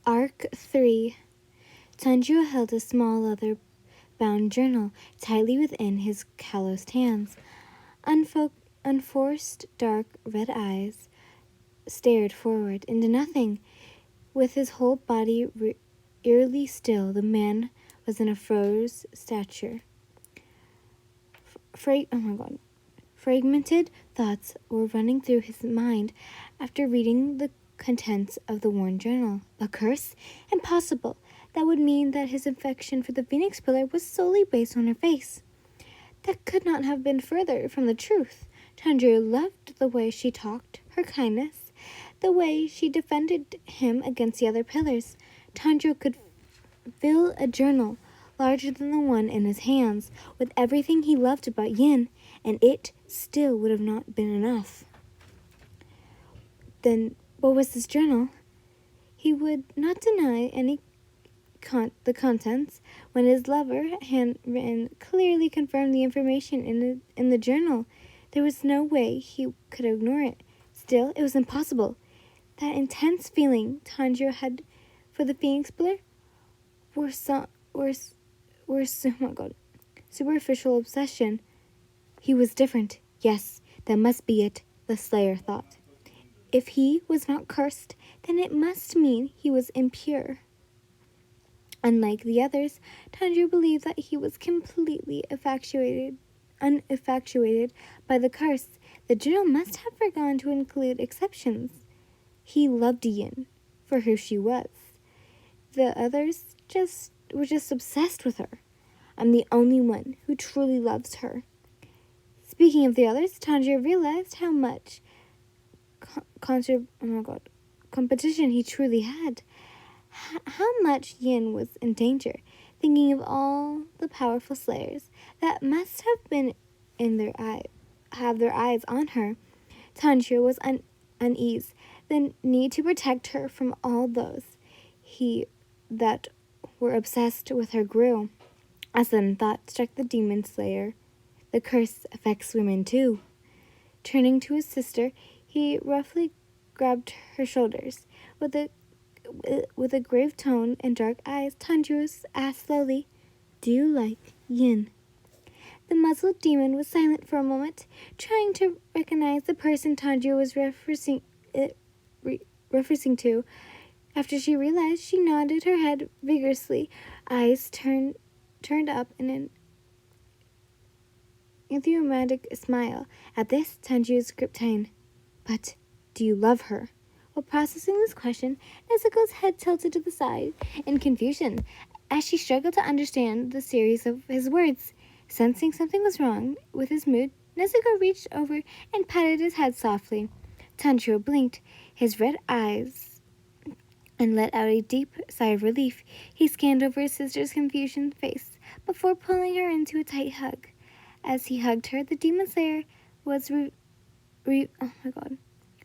Arc 3. Tanjiro held a small leather-bound journal tightly within his calloused hands. Unforced dark red eyes stared forward into nothing. With his whole body eerily still, the man was in a froze stature. Fragmented thoughts were running through his mind after reading the contents of the worn journal. A curse? Impossible. That would mean that his affection for the Phoenix Pillar was solely based on her face. That could not have been further from the truth. Tanjiro loved the way she talked, her kindness, the way she defended him against the other pillars. Tanjiro could fill a journal larger than the one in his hands with everything he loved about Yin, and it still would have not been enough. Then what was this journal? He would not deny the contents when his lover, handwritten, clearly confirmed the information in the journal. There was no way he could ignore it. Still, it was impossible. That intense feeling Tanjiro had for the Phoenix Pillar were superficial obsession. He was different. Yes, that must be it, the Slayer thought. If he was not cursed, then it must mean he was impure. Unlike the others, Tanjiro believed that he was completely uninfatuated by the curse. The journal must have forgotten to include exceptions. He loved Yin for who she was. The others were just obsessed with her. I'm the only one who truly loves her. Speaking of the others, Tanjiro realized how much competition he truly had. How much Yin was in danger. Thinking of all the powerful slayers that must have been have their eyes on her, Tanjiro was uneasy. The need to protect her from all those that were obsessed with her grew. A sudden thought struck the demon slayer. The curse affects women too. Turning to his sister, he roughly grabbed her shoulders. With a grave tone and dark eyes, Tanjiro asked slowly, "Do you like Yin?" The muzzled demon was silent for a moment, trying to recognize the person Tanjiro was referencing to. After she realized, she nodded her head vigorously, eyes turned up in an enthusiastic smile. At this, Tanjiro's grip tightened. "But do you love her?" While processing this question, Nezuko's head tilted to the side in confusion as she struggled to understand the series of his words. Sensing something was wrong with his mood, Nezuko reached over and patted his head softly. Tanjiro blinked his red eyes and let out a deep sigh of relief. He scanned over his sister's confused face before pulling her into a tight hug. As he hugged her, the demon slayer was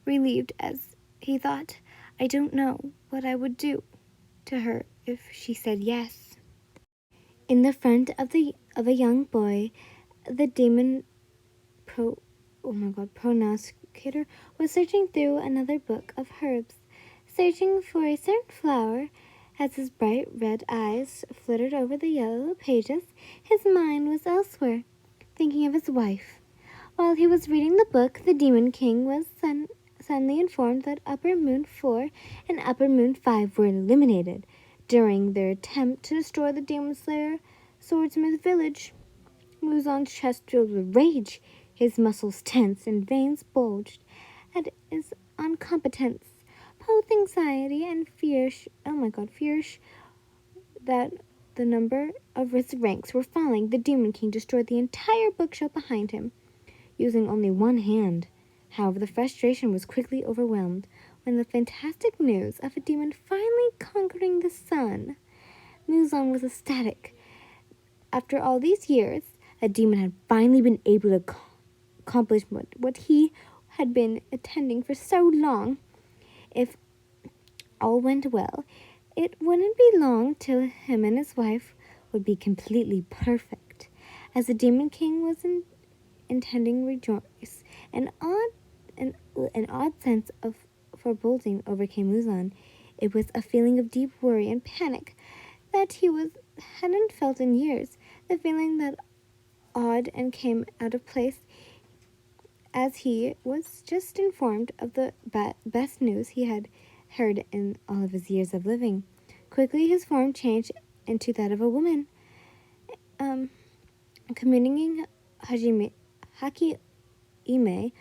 relieved as he thought, "I don't know what I would do to her if she said yes." In the front of a young boy, the demon prognosticator was searching through another book of herbs, searching for a certain flower. As his bright red eyes flitted over the yellow pages, his mind was elsewhere, thinking of his wife. While he was reading the book, the Demon King was suddenly informed that Upper Moon 4 and Upper Moon 5 were eliminated during their attempt to destroy the Demon Slayer Swordsmith village. Muzan's chest filled with rage, his muscles tense and veins bulged at his incompetence. Both anxiety and fear that the number of his ranks were falling. The Demon King destroyed the entire bookshelf behind him, using only one hand. However, the frustration was quickly overwhelmed when the fantastic news of a demon finally conquering the sun. Muzan was ecstatic. After all these years, a demon had finally been able to accomplish what he had been attending for so long. If all went well, it wouldn't be long till him and his wife would be completely perfect. As the Demon King was intending rejoice, an odd sense of foreboding overcame Muzan. It was a feeling of deep worry and panic that hadn't felt in years. The feeling that odd and came out of place, as he was just informed of the best news he had heard in all of his years of living. Quickly, his form changed into that of a woman. Communing Haki Ime,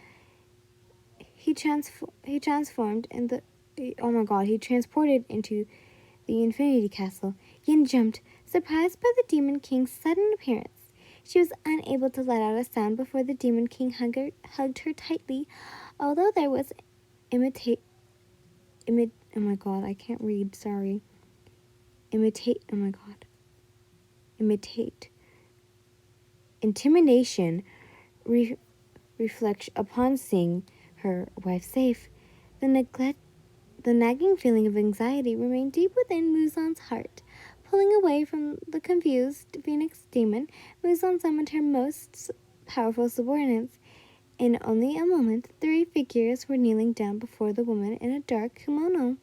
he transformed in the he transported into the Infinity Castle. Yin jumped, surprised by the Demon King's sudden appearance. She was unable to let out a sound before the Demon King hugged her tightly, although there was imitate oh my god, I can't read, sorry. Imitate intimidation reflect upon seeing her wife safe. The nagging feeling of anxiety remained deep within Muzan's heart. Pulling away from the confused Phoenix demon, Muzan summoned her most powerful subordinates. In only a moment, 3 figures were kneeling down before the woman in a dark kimono.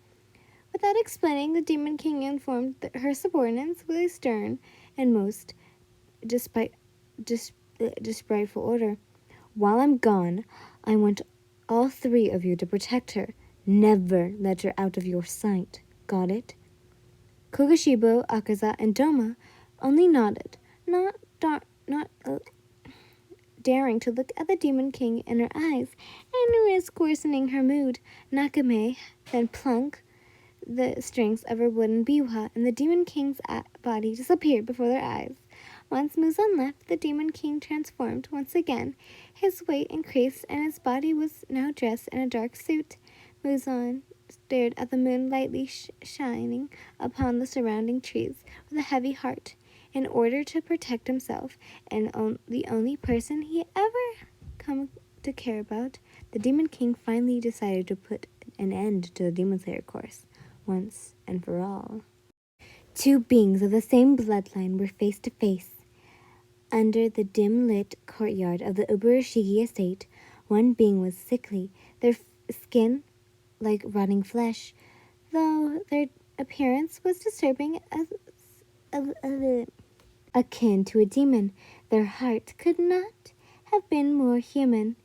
Without explaining, the Demon King informed her subordinates with a stern and most disrespectful order. While I'm gone, I want all 3 of you to protect her. Never let her out of your sight. Got it? Kogashibo, Akaza, and Doma only nodded, not daring to look at the Demon King in her eyes and risk worsening her mood. Nakame then plunked the strings of her wooden biwa, and the Demon King's body disappeared before their eyes. Once Muzan left, the Demon King transformed once again. His weight increased, and his body was now dressed in a dark suit. Muzan stared at the moon lightly shining upon the surrounding trees with a heavy heart. In order to protect himself and the only person he ever come to care about, the Demon King finally decided to put an end to the Demon Slayer course, once and for all. 2 beings of the same bloodline were face to face. Under the dim-lit courtyard of the Uburashigi estate, one being was sickly, their skin like rotting flesh, though their appearance was disturbing akin to a demon. Their heart could not have been more human.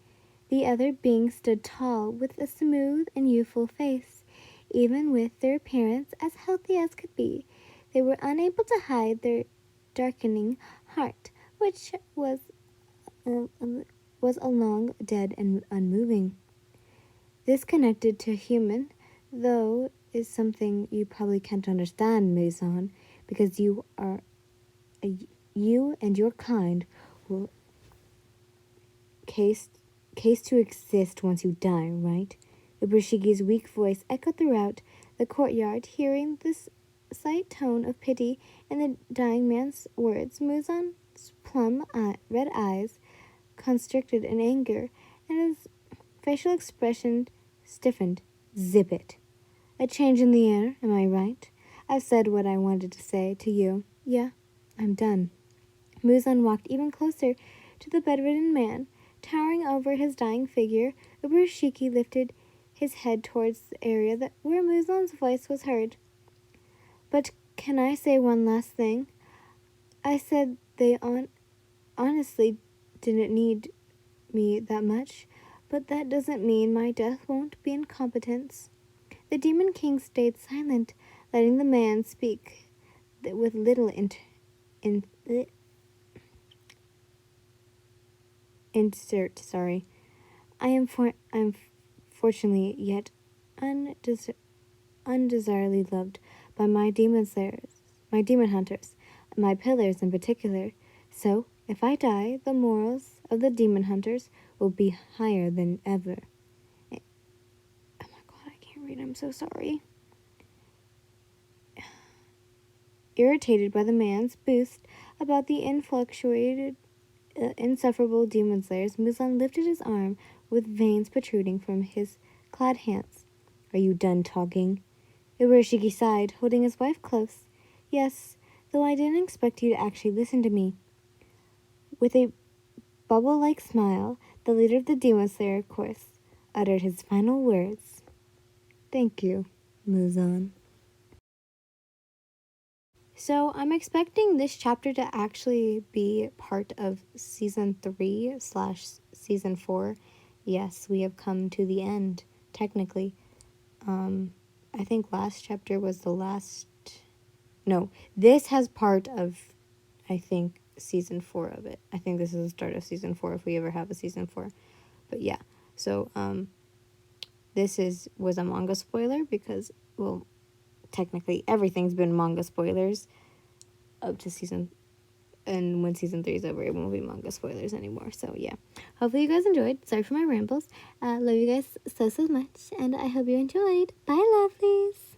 The other being stood tall, with a smooth and youthful face. Even with their appearance as healthy as could be, they were unable to hide their darkening heart, which was long dead and unmoving. This connected to human, though, is something you probably can't understand, Muzan, because you and your kind will case to exist once you die, right? Uburashigi's weak voice echoed throughout the courtyard. Hearing this slight tone of pity in the dying man's words, Muzan's red eyes constricted in anger, and his facial expression stiffened. Zip it. A change in the air, am I right? I've said what I wanted to say to you. Yeah, I'm done. Muzan walked even closer to the bedridden man. Towering over his dying figure, Uburashiki lifted his head towards the area where Muzan's voice was heard. But can I say one last thing? I said they honestly didn't need me that much, but that doesn't mean my death won't be incompetence. The Demon King stayed silent, letting the man speak with little I'm fortunately yet undesirably loved by my demon slayers, my demon hunters, my pillars in particular. So, if I die, the morals of the demon hunters will be higher than ever. Oh my god, I can't read, I'm so sorry. Irritated by the man's boast about the insufferable demon slayers, Muzan lifted his arm with veins protruding from his clad hands. Are you done talking? Ibarashiki sighed, holding his wife close. Yes, though I didn't expect you to actually listen to me. With a bubble-like smile, the leader of the Demon Slayer course uttered his final words. Thank you, Muzan. So I'm expecting this chapter to actually be part of season 3/season 4. Yes, we have come to the end, technically. I think last chapter was the last. No, this has part of, I think, season 4 of it. I think this is the start of season 4 if we ever have a season 4. But yeah, so this was a manga spoiler because, well, technically everything's been manga spoilers up to season, and when season 3 is over, it won't be manga spoilers anymore. So yeah, hopefully you guys enjoyed. Sorry for my rambles. Love you guys so much, and I hope you enjoyed. Bye, lovelies.